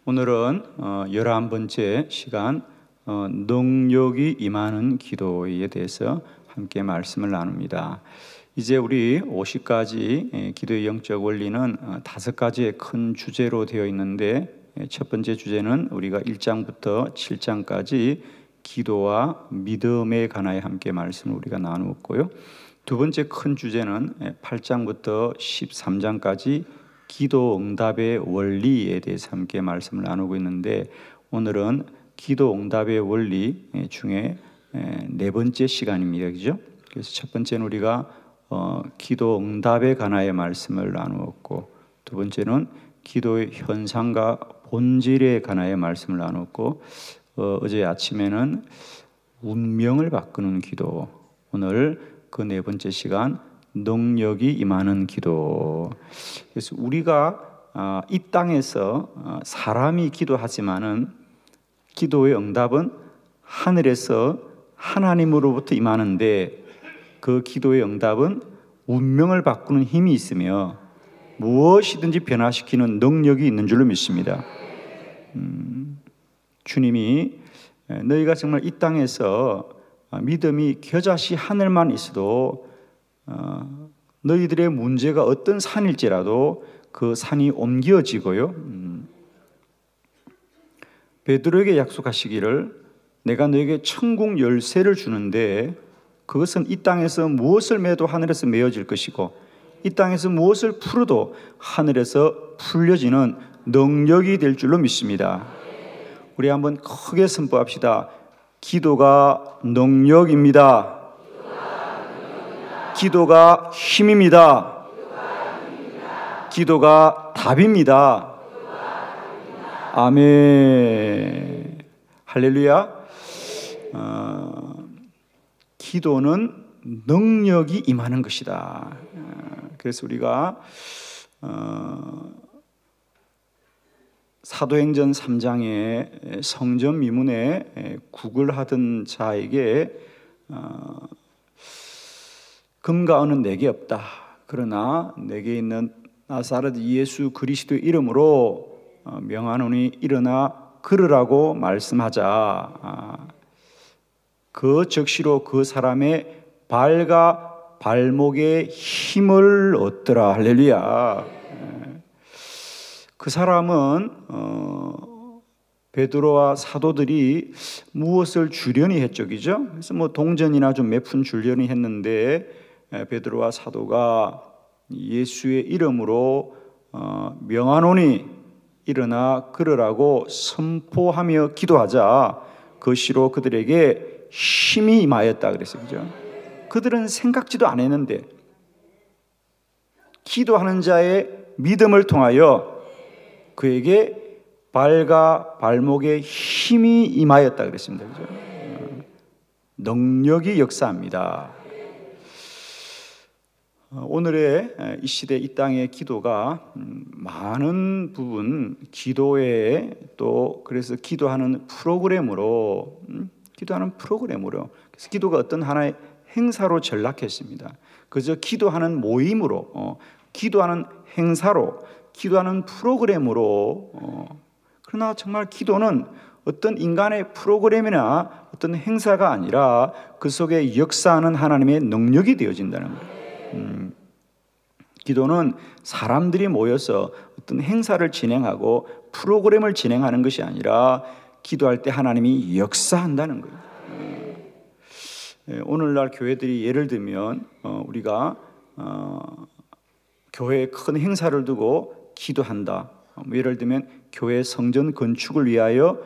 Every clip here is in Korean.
오늘은 11번째 시간 능력이 임하는 기도에 대해서 함께 말씀을 나눕니다. 이제 우리 50가지 기도의 영적 원리는 5가지의 큰 주제로 되어 있는데, 첫 번째 주제는 우리가 1장부터 7장까지 기도와 믿음에 관하여 함께 말씀을 우리가 나누었고요. 두 번째 큰 주제는 8장부터 13장까지 기도 응답의 원리에 대해서 함께 말씀을 나누고 있는데, 오늘은 기도 응답의 원리 중에 네 번째 시간입니다. 그죠? 그래서 첫 번째는 우리가 기도 응답에 관하여 말씀을 나누었고, 두 번째는 기도의 현상과 본질에 관하여 말씀을 나누었고, 어제 아침에는 운명을 바꾸는 기도, 오늘 그 네 번째 시간 능력이 임하는 기도. 그래서 우리가 이 땅에서 사람이 기도하지만은 기도의 응답은 하늘에서 하나님으로부터 임하는데, 그 기도의 응답은 운명을 바꾸는 힘이 있으며 무엇이든지 변화시키는 능력이 있는 줄로 믿습니다. 주님이 너희가 정말 이 땅에서 믿음이 겨자씨 하늘만 있어도 너희들의 문제가 어떤 산일지라도 그 산이 옮겨지고요, 베드로에게 약속하시기를 내가 너에게 천국 열쇠를 주는데 그것은 이 땅에서 무엇을 매도 하늘에서 메어질 것이고 이 땅에서 무엇을 풀어도 하늘에서 풀려지는 능력이 될 줄로 믿습니다. 우리 한번 크게 선포합시다. 기도가 능력입니다. 기도가 힘입니다. 기도가 답입니다. 아멘. 할렐루야. 기도는 능력이 임하는 것이다. 그래서 우리가 사도행전 3장에 성전 미문에 구걸하던 자에게 금과 은은 내게 없다. 그러나 내게 있는 나사렛 예수 그리스도의 이름으로 명하노니 일어나 걸으라고 말씀하자. 그 즉시로 그 사람의 발과 발목에 힘을 얻더라. 할렐루야. 그 사람은 베드로와 사도들이 무엇을 주려니 했죠, 그죠? 그래서 동전이나 좀 몇 푼 주려니 했는데, 베드로와 사도가 예수의 이름으로 명하노니 일어나 걸으라고 선포하며 기도하자 그시로 그들에게 힘이 임하였다 그랬어요. 그죠? 그들은 생각지도 안 했는데 기도하는 자의 믿음을 통하여 그에게 발과 발목에 힘이 임하였다 그랬습니다. 그죠? 능력이 역사합니다. 오늘의 이 시대 이 땅의 기도가 많은 부분 기도에 또 그래서 기도하는 프로그램으로 그래서 기도가 어떤 하나의 행사로 전락했습니다. 그저 기도하는 모임으로, 기도하는 행사로, 기도하는 프로그램으로. 그러나 정말 기도는 어떤 인간의 프로그램이나 어떤 행사가 아니라 그 속에 역사하는 하나님의 능력이 되어진다는 거예요. 기도는 사람들이 모여서 어떤 행사를 진행하고 프로그램을 진행하는 것이 아니라 기도할 때 하나님이 역사한다는 거예요. 오늘날 교회들이 예를 들면 우리가 교회에 큰 행사를 두고 기도한다. 예를 들면 교회 성전 건축을 위하여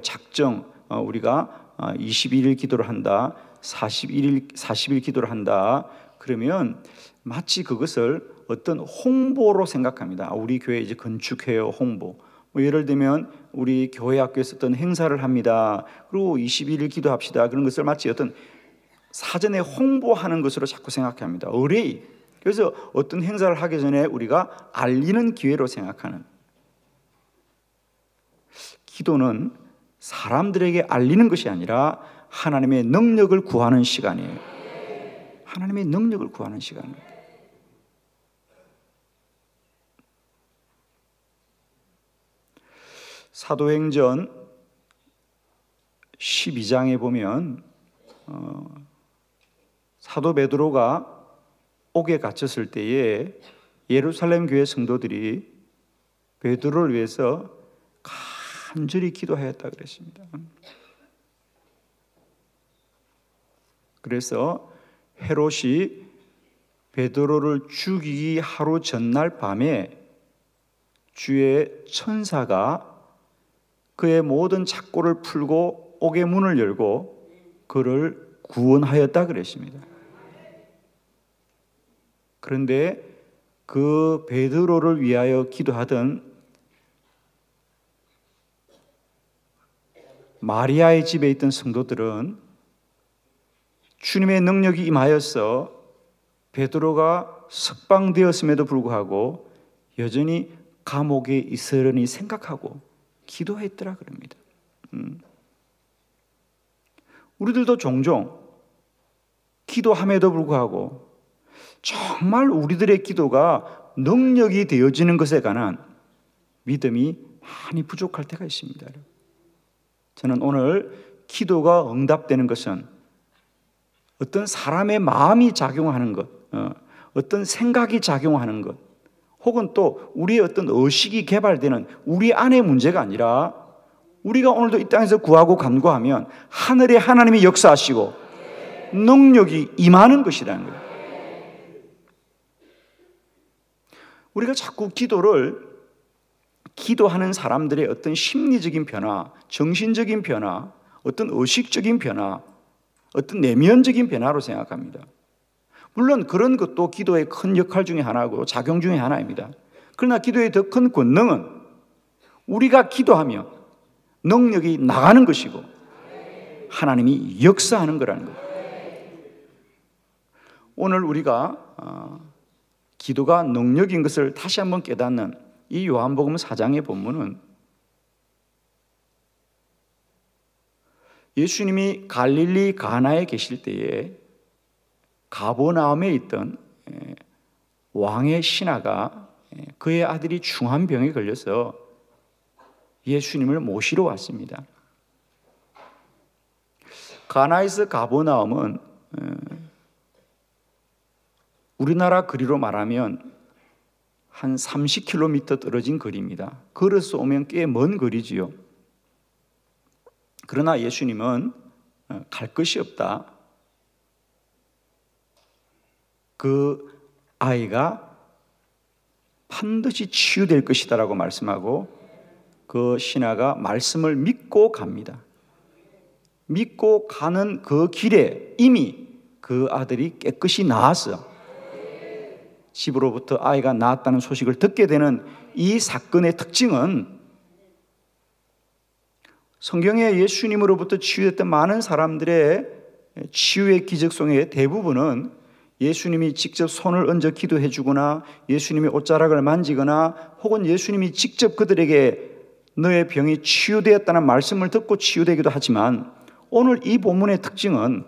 작정, 우리가 21일 기도를 한다, 40일 기도를 한다. 그러면 마치 그것을 어떤 홍보로 생각합니다. 우리 교회 이제 건축해요, 홍보. 예를 들면 우리 교회 학교에서 어떤 행사를 합니다. 그리고 21일 기도합시다. 그런 것을 마치 어떤 사전에 홍보하는 것으로 자꾸 생각합니다. 의뢰. 그래서 어떤 행사를 하기 전에 우리가 알리는 기회로 생각하는. 기도는 사람들에게 알리는 것이 아니라 하나님의 능력을 구하는 시간이에요. 하나님의 능력을 구하는 시간입니다. 사도행전 12장에 보면 사도 베드로가 옥에 갇혔을 때에 예루살렘 교회 성도들이 베드로를 위해서 간절히 기도하였다 그랬습니다. 그래서 헤롯이 베드로를 죽이기 하루 전날 밤에 주의 천사가 그의 모든 착고를 풀고 옥의 문을 열고 그를 구원하였다 그랬습니다. 그런데 그 베드로를 위하여 기도하던 마리아의 집에 있던 성도들은 주님의 능력이 임하여서 베드로가 석방되었음에도 불구하고 여전히 감옥에 있으려니 생각하고 기도했더라 그럽니다. 우리들도 종종 기도함에도 불구하고 정말 우리들의 기도가 능력이 되어지는 것에 관한 믿음이 많이 부족할 때가 있습니다. 저는 오늘 기도가 응답되는 것은 어떤 사람의 마음이 작용하는 것, 어떤 생각이 작용하는 것, 혹은 또 우리의 어떤 의식이 개발되는 우리 안의 문제가 아니라 우리가 오늘도 이 땅에서 구하고 간구하면 하늘의 하나님이 역사하시고 능력이 임하는 것이라는 거예요. 우리가 자꾸 기도하는 사람들의 어떤 심리적인 변화, 정신적인 변화, 어떤 의식적인 변화, 어떤 내면적인 변화로 생각합니다. 물론 그런 것도 기도의 큰 역할 중에 하나고 작용 중에 하나입니다. 그러나 기도의 더 큰 권능은 우리가 기도하며 능력이 나가는 것이고 하나님이 역사하는 거라는 거예요. 오늘 우리가 기도가 능력인 것을 다시 한번 깨닫는 이 요한복음 4장의 본문은 예수님이 갈릴리 가나에 계실 때에 가버나움에 있던 왕의 신하가 그의 아들이 중한 병에 걸려서 예수님을 모시러 왔습니다. 가나에서 가버나움은 우리나라 거리로 말하면 한 30km 떨어진 거리입니다. 걸어서 오면 꽤 먼 거리지요. 그러나 예수님은 갈 것이 없다. 그 아이가 반드시 치유될 것이다라고 말씀하고 그 신하가 말씀을 믿고 갑니다. 믿고 가는 그 길에 이미 그 아들이 깨끗이 나았어. 집으로부터 아이가 나았다는 소식을 듣게 되는 이 사건의 특징은 성경에 예수님으로부터 치유됐던 많은 사람들의 치유의 기적 속의 대부분은 예수님이 직접 손을 얹어 기도해 주거나 예수님이 옷자락을 만지거나 혹은 예수님이 직접 그들에게 너의 병이 치유되었다는 말씀을 듣고 치유되기도 하지만 오늘 이 본문의 특징은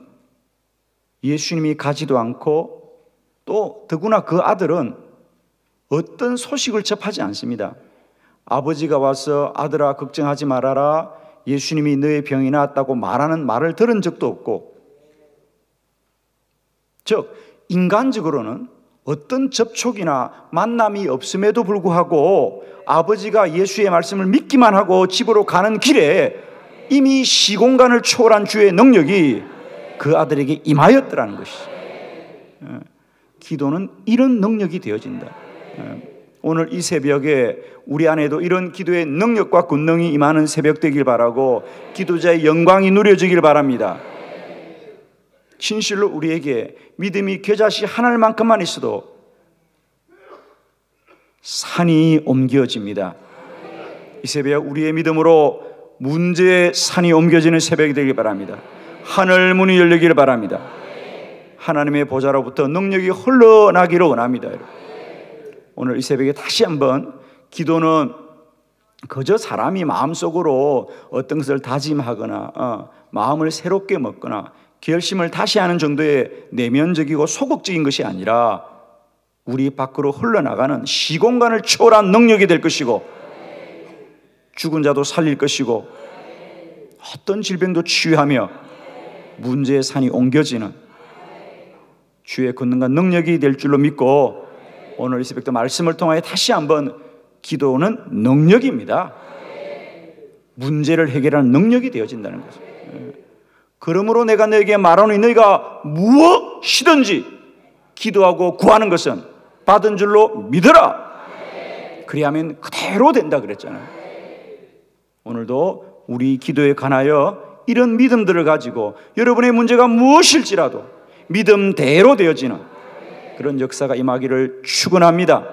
예수님이 가지도 않고 또 더구나 그 아들은 어떤 소식을 접하지 않습니다. 아버지가 와서 아들아 걱정하지 말아라 예수님이 너의 병이 나았다고 말하는 말을 들은 적도 없고 즉 인간적으로는 어떤 접촉이나 만남이 없음에도 불구하고 아버지가 예수의 말씀을 믿기만 하고 집으로 가는 길에 이미 시공간을 초월한 주의 능력이 그 아들에게 임하였더라는 것이죠. 기도는 이런 능력이 되어진다. 오늘 이 새벽에 우리 안에도 이런 기도의 능력과 권능이 임하는 새벽 되길 바라고 기도자의 영광이 누려지길 바랍니다. 진실로 우리에게 믿음이 겨자씨 하나만큼만 있어도 산이 옮겨집니다. 이 새벽 우리의 믿음으로 문제의 산이 옮겨지는 새벽이 되길 바랍니다. 하늘 문이 열리길 바랍니다. 하나님의 보좌로부터 능력이 흘러나기를 원합니다. 오늘 이 새벽에 다시 한번 기도는 그저 사람이 마음속으로 어떤 것을 다짐하거나 마음을 새롭게 먹거나 결심을 다시 하는 정도의 내면적이고 소극적인 것이 아니라 우리 밖으로 흘러나가는 시공간을 초월한 능력이 될 것이고 죽은 자도 살릴 것이고 어떤 질병도 치유하며 문제의 산이 옮겨지는 주의 권능과 능력이 될 줄로 믿고, 오늘 이 새벽도 말씀을 통하여 다시 한번 기도는 능력입니다. 문제를 해결하는 능력이 되어진다는 거죠. 그러므로 내가 너에게 말하노니 너희가 무엇이든지 기도하고 구하는 것은 받은 줄로 믿어라. 그리하면 그대로 된다 그랬잖아요. 오늘도 우리 기도에 관하여 이런 믿음들을 가지고 여러분의 문제가 무엇일지라도 믿음대로 되어지는 그런 역사가 임하기를 축원합니다.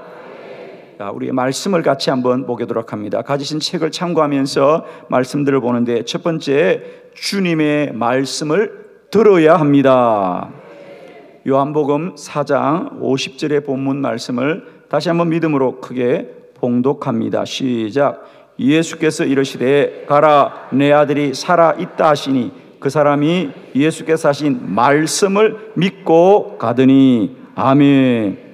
자, 우리의 말씀을 같이 한번 보도록 합니다. 가지신 책을 참고하면서 말씀들을 보는데, 첫 번째, 주님의 말씀을 들어야 합니다. 요한복음 4장 50절의 본문 말씀을 다시 한번 믿음으로 크게 봉독합니다. 시작. 예수께서 이르시되 가라, 내 아들이 살아있다 하시니 그 사람이 예수께서 하신 말씀을 믿고 가더니. 아멘.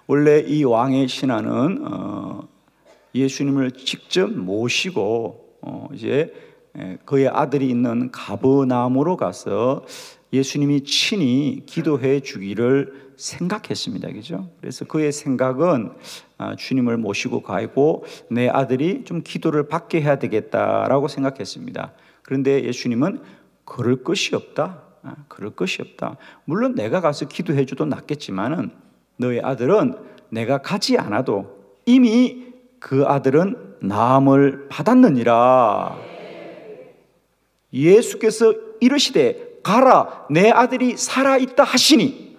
원래 이 왕의 신하는 예수님을 직접 모시고 이제 그의 아들이 있는 가버나움으로 가서 예수님이 친히 기도해 주기를 생각했습니다. 그죠? 그래서 그의 생각은 주님을 모시고 가고 내 아들이 좀 기도를 받게 해야 되겠다라고 생각했습니다. 그런데 예수님은 그럴 것이 없다. 그럴 것이 없다. 물론 내가 가서 기도해 줘도 낫겠지만은 너의 아들은 내가 가지 않아도 이미 그 아들은 나음을 받았느니라. 예수께서 이르시되 가라, 내 아들이 살아있다 하시니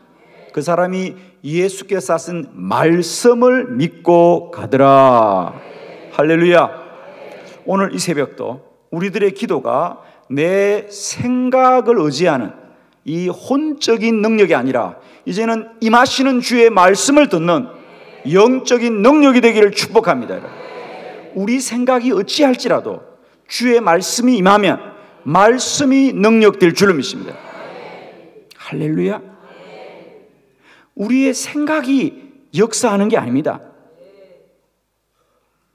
그 사람이 예수께서 하신 말씀을 믿고 가더라. 할렐루야. 오늘 이 새벽도 우리들의 기도가 내 생각을 의지하는 이 혼적인 능력이 아니라 이제는 임하시는 주의 말씀을 듣는 영적인 능력이 되기를 축복합니다. 우리 생각이 어찌할지라도 주의 말씀이 임하면 말씀이 능력될 줄로 믿습니다. 할렐루야. 우리의 생각이 역사하는 게 아닙니다.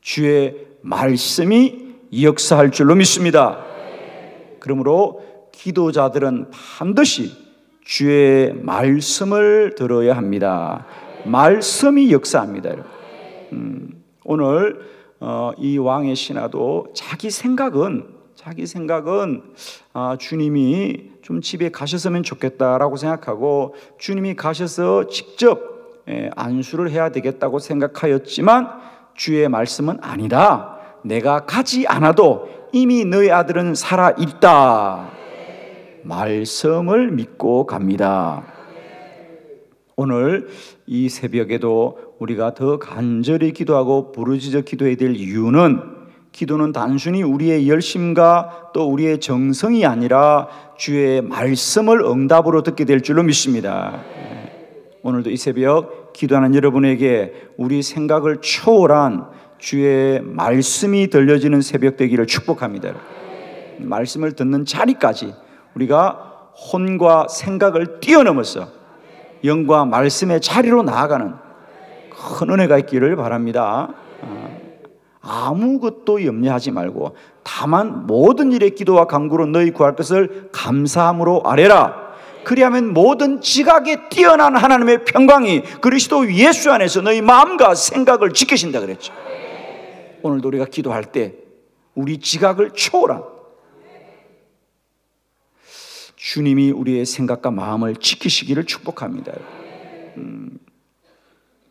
주의 말씀이 역사할 줄로 믿습니다. 그러므로 기도자들은 반드시 주의 말씀을 들어야 합니다. 말씀이 역사합니다. 오늘 이 왕의 신하도 자기 생각은 주님이 좀 집에 가셨으면 좋겠다라고 생각하고 주님이 가셔서 직접 안수를 해야 되겠다고 생각하였지만 주의 말씀은 아니다. 내가 가지 않아도 이미 너희 아들은 살아있다. 말씀을 믿고 갑니다. 오늘 이 새벽에도 우리가 더 간절히 기도하고 부르짖어 기도해야 될 이유는, 기도는 단순히 우리의 열심과 또 우리의 정성이 아니라 주의 말씀을 응답으로 듣게 될 줄로 믿습니다. 오늘도 이 새벽 기도하는 여러분에게 우리 생각을 초월한 주의 말씀이 들려지는 새벽 되기를 축복합니다. 말씀을 듣는 자리까지 우리가 혼과 생각을 뛰어넘어서 영과 말씀의 자리로 나아가는 큰 은혜가 있기를 바랍니다. 아무것도 염려하지 말고 다만 모든 일에 기도와 간구로 너희 구할 것을 감사함으로 아뢰라. 그리하면 모든 지각에 뛰어난 하나님의 평강이 그리스도 예수 안에서 너희 마음과 생각을 지키신다 그랬죠. 오늘도 우리가 기도할 때 우리 지각을 초월한 주님이 우리의 생각과 마음을 지키시기를 축복합니다.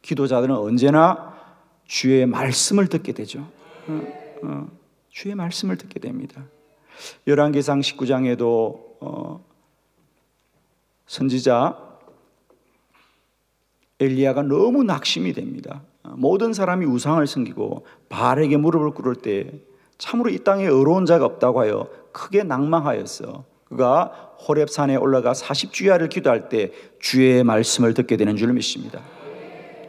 기도자들은 언제나 주의 말씀을 듣게 되죠. 주의 말씀을 듣게 됩니다. 열왕기상 19장에도 선지자 엘리야가 너무 낙심이 됩니다. 모든 사람이 우상을 섬기고 바알에게 무릎을 꿇을 때 참으로 이 땅에 의로운 자가 없다고 하여 크게 낭망하였어. 그가 호렙산에 올라가 40주야를 기도할 때 주의 말씀을 듣게 되는 줄 믿습니다.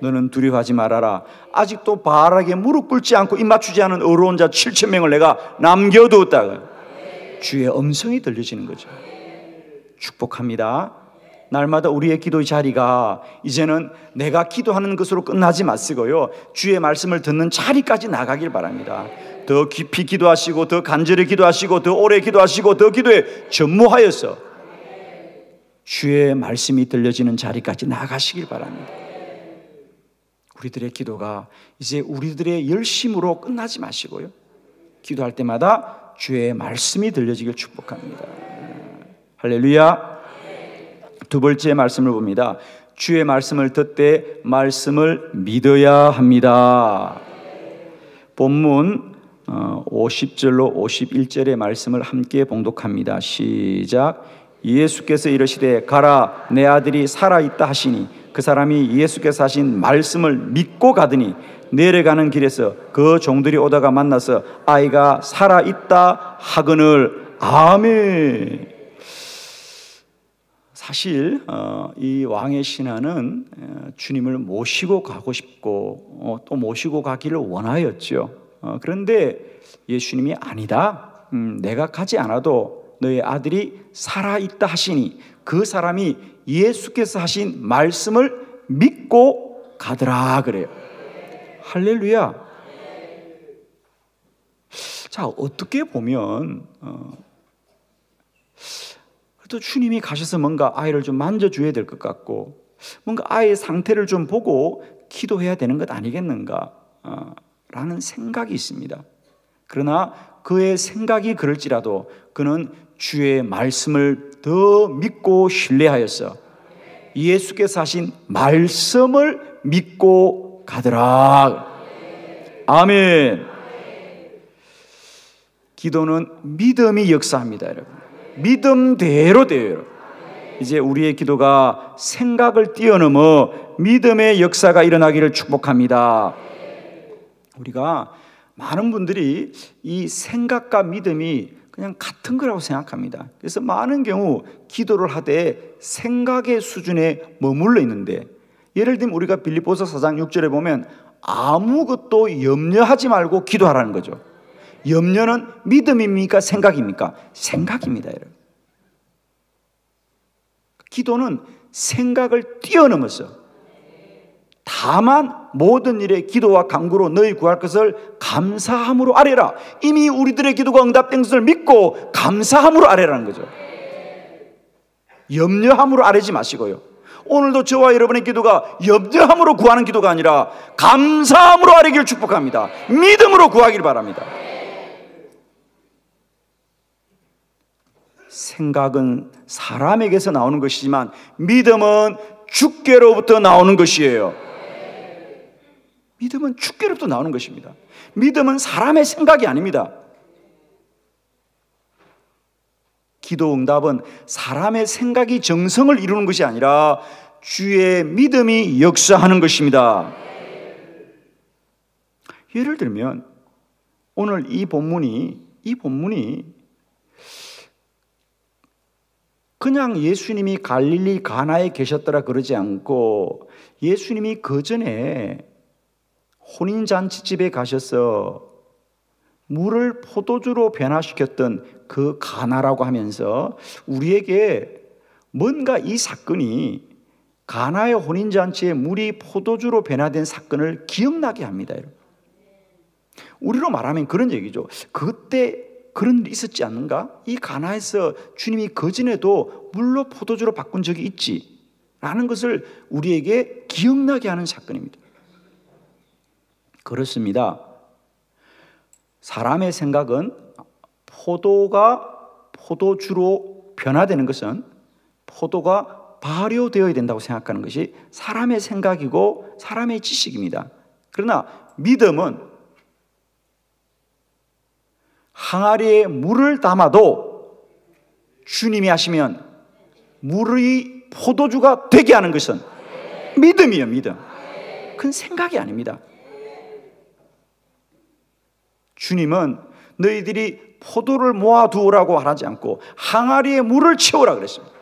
너는 두려워하지 말아라. 아직도 바알에게 무릎 꿇지 않고 입 맞추지 않은 의로운 자 7,000명을 내가 남겨두었다. 주의 음성이 들려지는 거죠. 축복합니다. 날마다 우리의 기도의 자리가 이제는 내가 기도하는 것으로 끝나지 마시고요, 주의 말씀을 듣는 자리까지 나가길 바랍니다. 더 깊이 기도하시고 더 간절히 기도하시고 더 오래 기도하시고 더 기도에 전무하여서 주의 말씀이 들려지는 자리까지 나아가시길 바랍니다. 우리들의 기도가 이제 우리들의 열심으로 끝나지 마시고요, 기도할 때마다 주의 말씀이 들려지길 축복합니다. 할렐루야. 두 번째 말씀을 봅니다. 주의 말씀을 듣되 말씀을 믿어야 합니다. 본문 50절로 51절의 말씀을 함께 봉독합니다. 시작. 예수께서 이르시되 가라, 내 아들이 살아있다 하시니 그 사람이 예수께서 하신 말씀을 믿고 가더니 내려가는 길에서 그 종들이 오다가 만나서 아이가 살아있다 하거늘. 아멘. 사실 이 왕의 신하는 주님을 모시고 가고 싶고 또 모시고 가기를 원하였죠. 그런데 예수님이 아니다, 내가 가지 않아도 너의 아들이 살아있다 하시니 그 사람이 예수께서 하신 말씀을 믿고 가더라 그래요. 할렐루야. 자, 어떻게 보면 또 주님이 가셔서 뭔가 아이를 좀 만져줘야 될 것 같고 뭔가 아이의 상태를 좀 보고 기도해야 되는 것 아니겠는가 라는 생각이 있습니다. 그러나 그의 생각이 그럴지라도 그는 주의 말씀을 더 믿고 신뢰하여서 예수께서 하신 말씀을 믿고 가더라. 아멘. 기도는 믿음이 역사합니다, 여러분. 믿음대로 돼요. 이제 우리의 기도가 생각을 뛰어넘어 믿음의 역사가 일어나기를 축복합니다. 우리가 많은 분들이 이 생각과 믿음이 그냥 같은 거라고 생각합니다. 그래서 많은 경우 기도를 하되 생각의 수준에 머물러 있는데, 예를 들면 우리가 빌립보서 4장 6절에 보면 아무것도 염려하지 말고 기도하라는 거죠. 염려는 믿음입니까? 생각입니까? 생각입니다, 여러분. 기도는 생각을 뛰어넘어서 다만 모든 일에 기도와 간구로 너희 구할 것을 감사함으로 아뢰라. 이미 우리들의 기도가 응답된 것을 믿고 감사함으로 아뢰라는 거죠. 염려함으로 아뢰지 마시고요, 오늘도 저와 여러분의 기도가 염려함으로 구하는 기도가 아니라 감사함으로 아뢰기를 축복합니다. 믿음으로 구하기를 바랍니다. 생각은 사람에게서 나오는 것이지만 믿음은 주께로부터 나오는 것이에요. 믿음은 주께로부터 나오는 것입니다. 믿음은 사람의 생각이 아닙니다. 기도 응답은 사람의 생각이 정성을 이루는 것이 아니라 주의 믿음이 역사하는 것입니다. 예를 들면 오늘 이 본문이 그냥 예수님이 갈릴리 가나에 계셨더라 그러지 않고 예수님이 그 전에 혼인잔치집에 가셔서 물을 포도주로 변화시켰던 그 가나라고 하면서 우리에게 뭔가 이 사건이 가나의 혼인잔치에 물이 포도주로 변화된 사건을 기억나게 합니다. 우리로 말하면 그런 얘기죠. 그때 그런 일이 있었지 않는가? 이 가나에서 주님이 그전에도 물로 포도주로 바꾼 적이 있지 라는 것을 우리에게 기억나게 하는 사건입니다. 그렇습니다. 사람의 생각은 포도가 포도주로 변화되는 것은 포도가 발효되어야 된다고 생각하는 것이 사람의 생각이고 사람의 지식입니다. 그러나 믿음은 항아리에 물을 담아도 주님이 하시면 물이 포도주가 되게 하는 것은 믿음이에요. 믿음. 그건 생각이 아닙니다. 주님은 너희들이 포도를 모아두라고 하지 않고 항아리에 물을 채우라 그랬습니다.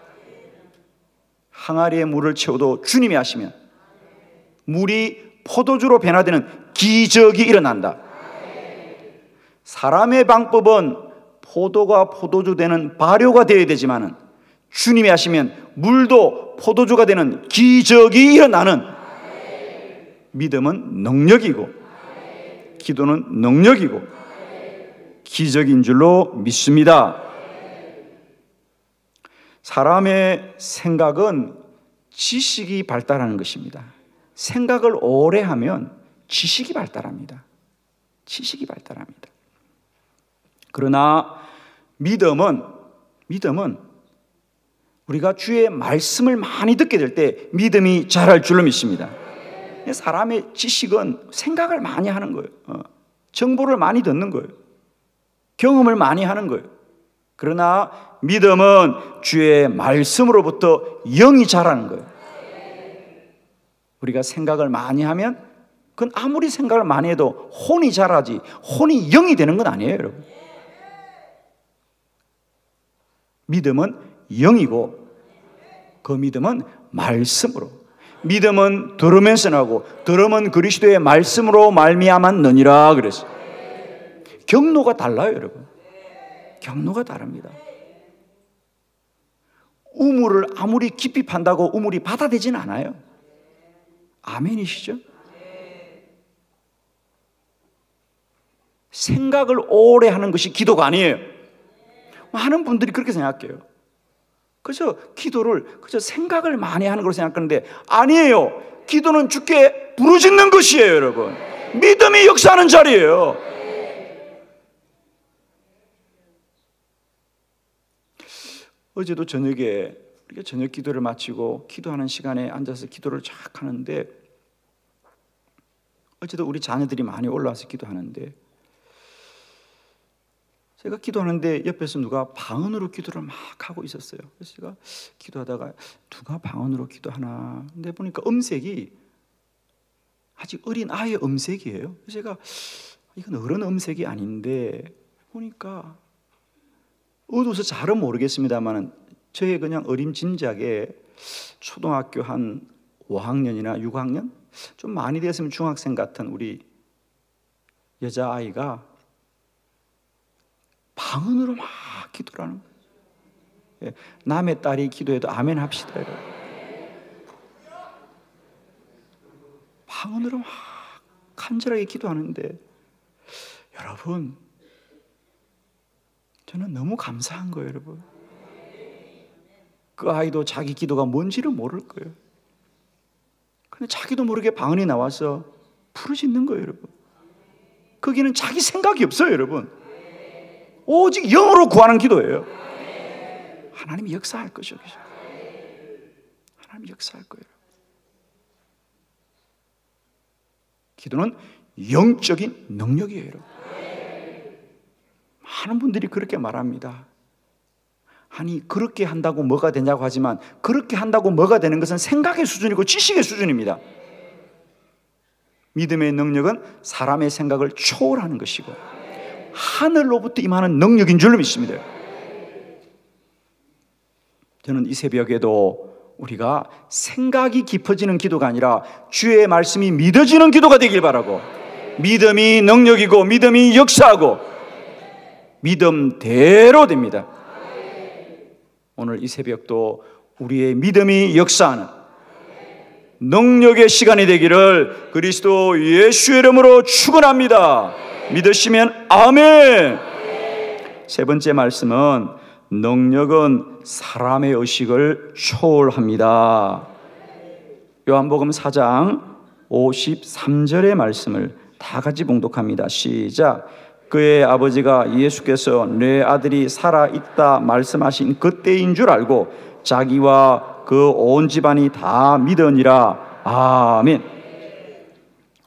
항아리에 물을 채워도 주님이 하시면 물이 포도주로 변화되는 기적이 일어난다. 사람의 방법은 포도가 포도주 되는 발효가 되어야 되지만 주님이 하시면 물도 포도주가 되는 기적이 일어나는. 믿음은 능력이고 기도는 능력이고 기적인 줄로 믿습니다. 사람의 생각은 지식이 발달하는 것입니다. 생각을 오래 하면 지식이 발달합니다. 지식이 발달합니다. 그러나 믿음은 우리가 주의 말씀을 많이 듣게 될 때 믿음이 자랄 줄로 믿습니다. 사람의 지식은 생각을 많이 하는 거예요. 정보를 많이 듣는 거예요. 경험을 많이 하는 거예요. 그러나 믿음은 주의 말씀으로부터 영이 자라는 거예요. 우리가 생각을 많이 하면 그건 아무리 생각을 많이 해도 혼이 자라지 혼이 영이 되는 건 아니에요, 여러분. 믿음은 영이고 그 믿음은 말씀으로, 믿음은 들으면서 나고 들으면 그리스도의 말씀으로 말미암았느니라 그랬어요. 경로가 달라요, 여러분. 경로가 다릅니다. 우물을 아무리 깊이 판다고 우물이 바다되지는 않아요. 아멘이시죠? 생각을 오래 하는 것이 기도가 아니에요. 많은 분들이 그렇게 생각해요. 그저 기도를 그저 생각을 많이 하는 걸로 생각하는데 아니에요. 기도는 주께 부르짖는 것이에요, 여러분. 믿음이 역사하는 자리예요. 어제도 저녁에 우리가 저녁 기도를 마치고 기도하는 시간에 앉아서 기도를 쫙 하는데 어제도 우리 자녀들이 많이 올라와서 기도하는데 제가 기도하는데 옆에서 누가 방언으로 기도를 막 하고 있었어요. 그래서 제가 기도하다가 누가 방언으로 기도하나 근데 보니까 음색이 아직 어린 아이의 음색이에요. 그래서 제가 이건 어른 음색이 아닌데 보니까 어두워서 잘은 모르겠습니다만 저의 그냥 어림짐작에 초등학교 한 5학년이나 6학년? 좀 많이 됐으면 중학생 같은 우리 여자아이가 방언으로 막 기도를 하는 거예요. 남의 딸이 기도해도 아멘 합시다. 방언으로 막 간절하게 기도하는데 여러분 저는 너무 감사한 거예요, 여러분. 그 아이도 자기 기도가 뭔지를 모를 거예요. 근데 자기도 모르게 방언이 나와서 부르짖는 거예요, 여러분. 거기는 자기 생각이 없어요, 여러분. 오직 영으로 구하는 기도예요. 하나님이 역사할 것이요. 하나님이 역사할 거예요. 기도는 영적인 능력이에요, 여러분. 많은 분들이 그렇게 말합니다. 아니 그렇게 한다고 뭐가 되냐고 하지만 그렇게 한다고 뭐가 되는 것은 생각의 수준이고 지식의 수준입니다. 믿음의 능력은 사람의 생각을 초월하는 것이고 하늘로부터 임하는 능력인 줄로 믿습니다. 저는 이 새벽에도 우리가 생각이 깊어지는 기도가 아니라 주의 말씀이 믿어지는 기도가 되길 바라고 믿음이 능력이고 믿음이 역사하고 믿음대로 됩니다. 오늘 이 새벽도 우리의 믿음이 역사하는 능력의 시간이 되기를 그리스도 예수의 이름으로 축원합니다. 믿으시면 아멘. 세 번째 말씀은 능력은 사람의 의식을 초월합니다. 요한복음 4장 53절의 말씀을 다 같이 봉독합니다. 시작. 그의 아버지가 예수께서 내 아들이 살아있다 말씀하신 그때인 줄 알고 자기와 그 온 집안이 다 믿으니라. 아멘.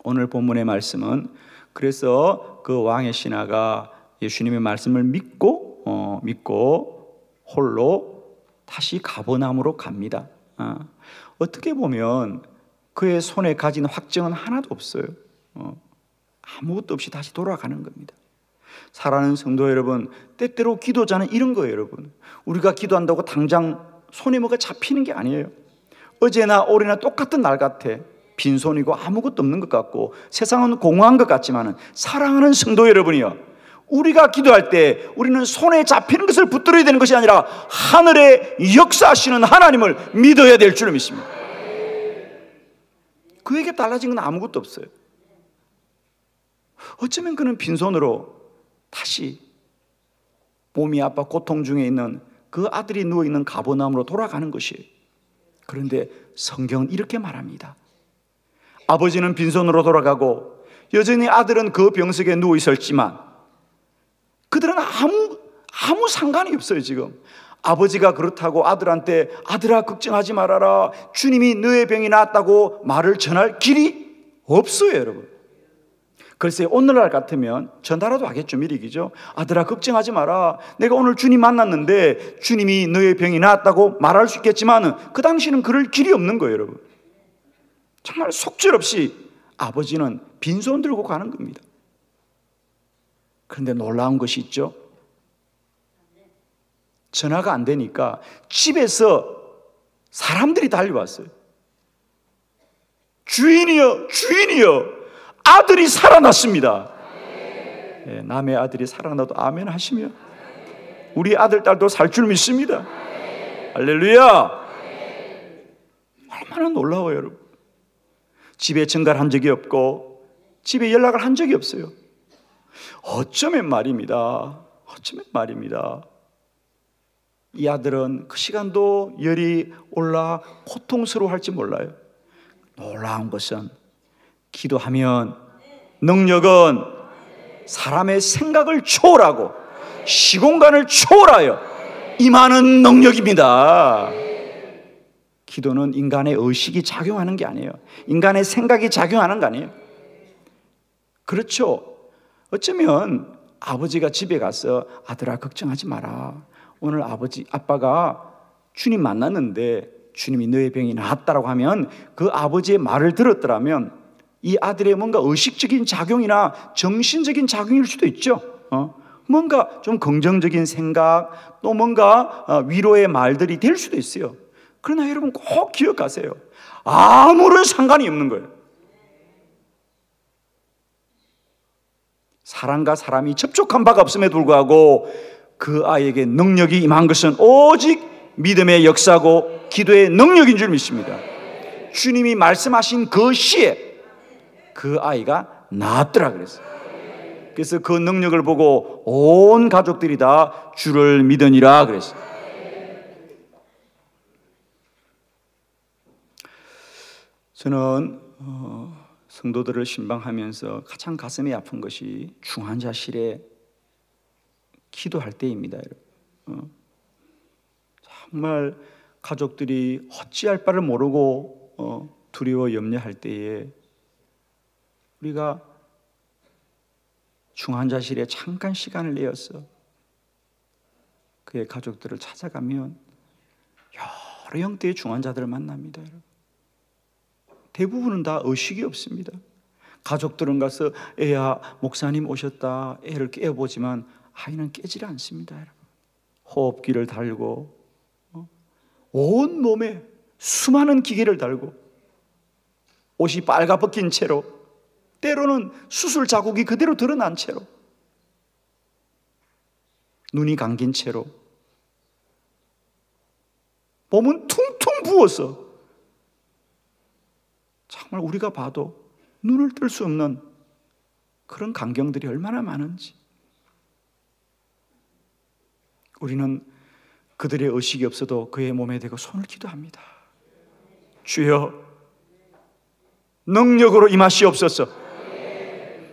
오늘 본문의 말씀은 그래서 그 왕의 신하가 예수님의 말씀을 믿고 홀로 다시 가버나움으로 갑니다. 어떻게 보면 그의 손에 가진 확증은 하나도 없어요. 아무것도 없이 다시 돌아가는 겁니다. 사랑하는 성도 여러분, 때때로 기도자는 이런 거예요, 여러분. 우리가 기도한다고 당장 손에 뭐가 잡히는 게 아니에요. 어제나 올해나 똑같은 날 같아. 빈손이고 아무것도 없는 것 같고 세상은 공허한 것 같지만 사랑하는 성도 여러분이요, 우리가 기도할 때 우리는 손에 잡히는 것을 붙들어야 되는 것이 아니라 하늘에 역사하시는 하나님을 믿어야 될 줄로 믿습니다. 그에게 달라진 건 아무것도 없어요. 어쩌면 그는 빈손으로 다시 몸이 아파 고통 중에 있는 그 아들이 누워있는 가버나움으로 돌아가는 것이에요. 그런데 성경은 이렇게 말합니다. 아버지는 빈손으로 돌아가고 여전히 아들은 그 병석에 누워 있었지만 그들은 아무 상관이 없어요. 지금 아버지가 그렇다고 아들한테 아들아 걱정하지 말아라, 주님이 너의 병이 나았다고 말을 전할 길이 없어요, 여러분. 글쎄 오늘날 같으면 전화라도 하겠죠. 미리기죠. 아들아 걱정하지 마라, 내가 오늘 주님 만났는데 주님이 너의 병이 나았다고 말할 수 있겠지만 그 당시는 그럴 길이 없는 거예요, 여러분. 정말 속절없이 아버지는 빈손 들고 가는 겁니다. 그런데 놀라운 것이 있죠. 전화가 안 되니까 집에서 사람들이 달려왔어요. 주인이여, 주인이여, 아들이 살아났습니다. 네, 남의 아들이 살아나도 아멘 하시면 우리 아들, 딸도 살 줄 믿습니다. 할렐루야. 얼마나 놀라워요, 여러분. 집에 전가를 한 적이 없고 집에 연락을 한 적이 없어요. 어쩌면 말입니다. 이 아들은 그 시간도 열이 올라 고통스러워할지 몰라요. 놀라운 것은 기도하면 능력은 사람의 생각을 초월하고 시공간을 초월하여 임하는 능력입니다. 기도는 인간의 의식이 작용하는 게 아니에요. 인간의 생각이 작용하는 거 아니에요. 그렇죠. 어쩌면 아버지가 집에 가서 아들아 걱정하지 마라, 오늘 아빠가 주님 만났는데 주님이 너의 병이 나았다라고 하면 그 아버지의 말을 들었더라면 이 아들의 뭔가 의식적인 작용이나 정신적인 작용일 수도 있죠. 뭔가 좀 긍정적인 생각, 또 뭔가 위로의 말들이 될 수도 있어요. 그러나 여러분 꼭 기억하세요. 아무런 상관이 없는 거예요. 사람과 사람이 접촉한 바가 없음에도 불구하고 그 아이에게 능력이 임한 것은 오직 믿음의 역사고 기도의 능력인 줄 믿습니다. 주님이 말씀하신 그 시에 그 아이가 나았더라 그랬어요. 그래서 그 능력을 보고 온 가족들이 다 주를 믿으니라 그랬어요. 저는 성도들을 신방하면서 가장 가슴이 아픈 것이 중환자실에 기도할 때입니다. 정말 가족들이 어찌할 바를 모르고 두려워 염려할 때에 우리가 중환자실에 잠깐 시간을 내어서 그의 가족들을 찾아가면 여러 형태의 중환자들을 만납니다. 대부분은 다 의식이 없습니다. 가족들은 가서 애야 목사님 오셨다 애를 깨워보지만 아이는 깨지를 않습니다. 여러분. 호흡기를 달고 온 몸에 수많은 기계를 달고 옷이 빨가벗긴 채로, 때로는 수술 자국이 그대로 드러난 채로, 눈이 감긴 채로, 몸은 퉁퉁 부어서 정말 우리가 봐도 눈을 뜰 수 없는 그런 광경들이 얼마나 많은지. 우리는 그들의 의식이 없어도 그의 몸에 대고 손을 기도합니다. 주여 능력으로 임하시옵소서.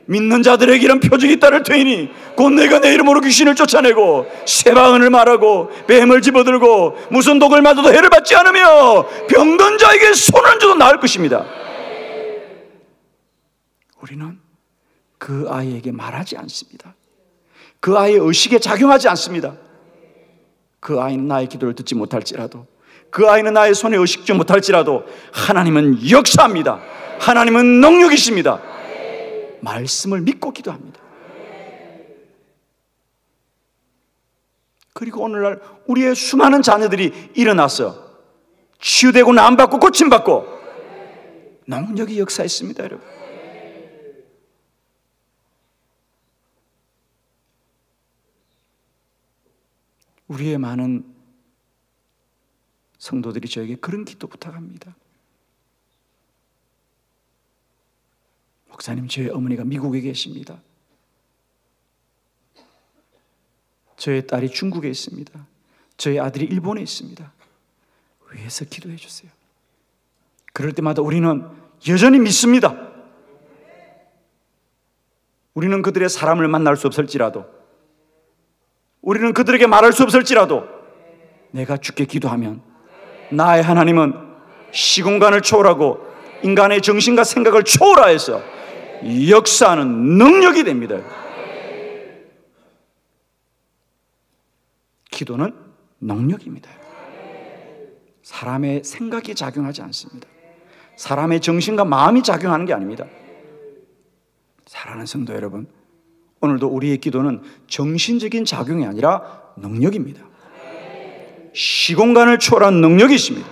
믿는 자들에게 이런 표적이 따를 테이니 곧 내가 내 이름으로 귀신을 쫓아내고 세방언을 말하고 뱀을 집어들고 무슨 독을 맞아도 해를 받지 않으며 병든 자에게 손을 줘도 나을 것입니다. 우리는 그 아이에게 말하지 않습니다. 그 아이의 의식에 작용하지 않습니다. 그 아이는 나의 기도를 듣지 못할지라도, 그 아이는 나의 손에 의식지 못할지라도 하나님은 역사합니다. 하나님은 능력이십니다. 말씀을 믿고 기도합니다. 그리고 오늘날 우리의 수많은 자녀들이 일어나서 치유되고 나음받고 고침받고 능력이 역사했습니다. 여러분, 우리의 많은 성도들이 저에게 그런 기도 부탁합니다. 목사님, 저희 어머니가 미국에 계십니다. 저의 딸이 중국에 있습니다. 저희 아들이 일본에 있습니다. 위해서 기도해 주세요. 그럴 때마다 우리는 여전히 믿습니다. 우리는 그들의 사람을 만날 수 없을지라도, 우리는 그들에게 말할 수 없을지라도 내가 주께 기도하면 나의 하나님은 시공간을 초월하고 인간의 정신과 생각을 초월하여서 역사하는 능력이 됩니다. 기도는 능력입니다. 사람의 생각이 작용하지 않습니다. 사람의 정신과 마음이 작용하는 게 아닙니다. 사랑하는 성도 여러분, 오늘도 우리의 기도는 정신적인 작용이 아니라 능력입니다. 시공간을 초월한 능력이 있습니다.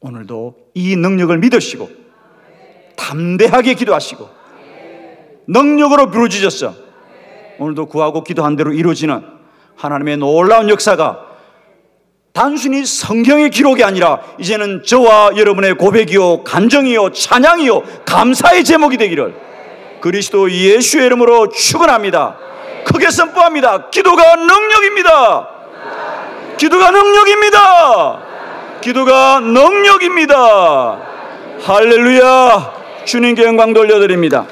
오늘도 이 능력을 믿으시고 담대하게 기도하시고 능력으로 부르짖어서 오늘도 구하고 기도한 대로 이루어지는 하나님의 놀라운 역사가 단순히 성경의 기록이 아니라 이제는 저와 여러분의 고백이요, 간정이요, 찬양이요, 감사의 제목이 되기를 그리스도 예수의 이름으로 축원합니다. 크게 선포합니다. 기도가 능력입니다. 기도가 능력입니다. 기도가 능력입니다. 할렐루야. 주님께 영광 돌려드립니다.